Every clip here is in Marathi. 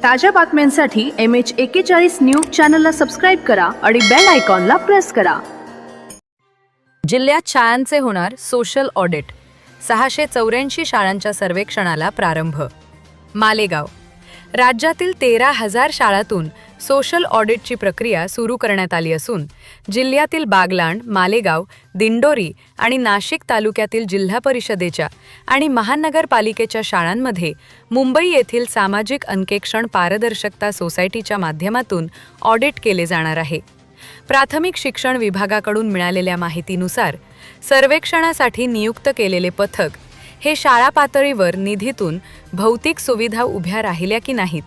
ताज्या बातम्यांसाठी MH41 न्यूज चॅनलला सबस्क्राईब करा आणि बेल आयकॉनला प्रेस करा। जिल्ह्यात शाळांचे होणार सोशल ऑडिट। 684 शाळांच्या सर्वेक्षणाला प्रारंभ। मालेगाव राज्यातील 13,000 शाळांतून सोशल ऑडिटची प्रक्रिया सुरू करण्यात आली असून जिल्ह्यातील बागलाण, मालेगाव, दिंडोरी आणि नाशिक तालुक्यातील जिल्हा परिषदेच्या आणि महानगरपालिकेच्या शाळांमध्ये मुंबई येथील सामाजिक अंकेक्षण पारदर्शकता सोसायटीच्या माध्यमातून ऑडिट केले जाणार आहे। प्राथमिक शिक्षण विभागाकडून मिळालेल्या माहितीनुसार सर्वेक्षणासाठी नियुक्त केलेले पथक हे शाळा पातळीवर निधीतून भौतिक सुविधा उभ्या राहिल्या की नाहीत,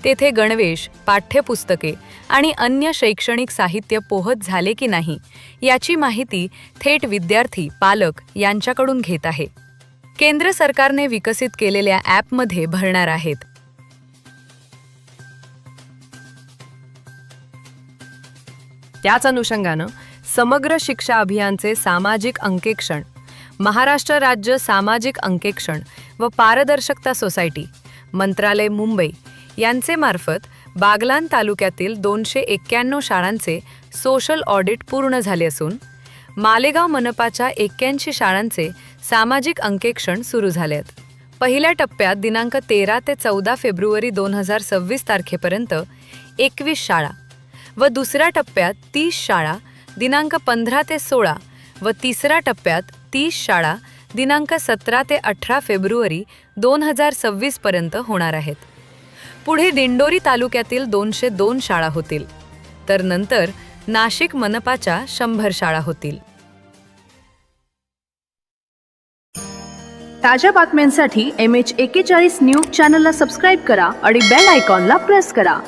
तेथे गणवेश, पाठ्यपुस्तके आणि अन्य शैक्षणिक साहित्य पोहोच झाले की नाही याची माहिती थेट विद्यार्थी, पालक यांच्याकडून घेत आहे। केंद्र सरकारने विकसित केलेल्या ॲपमध्ये भरणार आहेत। त्याच अनुषंगानं समग्र शिक्षा अभियानचे सामाजिक अंकेक्षण महाराष्ट्र राज्य सामाजिक अंकेक्षण व पारदर्शकता सोसायटी मंत्रालय मुंबई यांचे मार्फत बागलाण तालुक्यातील 291 शाळांचे सोशल ऑडिट पूर्ण झाले असून मालेगाव मनपाच्या 81 शाळांचे सामाजिक अंकेक्षण सुरू झाले आहेत। पहिल्या टप्प्यात दिनांक 13 ते 14 फेब्रुवारी 2026 तारखेपर्यंत 21 शाळा व दुसऱ्या टप्प्यात 30 शाळा दिनांक 15 ते 16 व तिसऱ्या टप्प्यात 30 शाळा दिनांक 17 ते 18 फेब्रुवारी 2026 पर्यंत होणार आहेत। पुढे दिंडोरी तालुक्यातील 202 शाळा होतील, तर नंतर नाशिक मनपाच्या 100 शाळा होतील। ताज्या बातम्यांसाठी MH41 न्यूज चॅनलला सबस्क्राईब करा आणि बेल आयकॉनला प्रेस करा।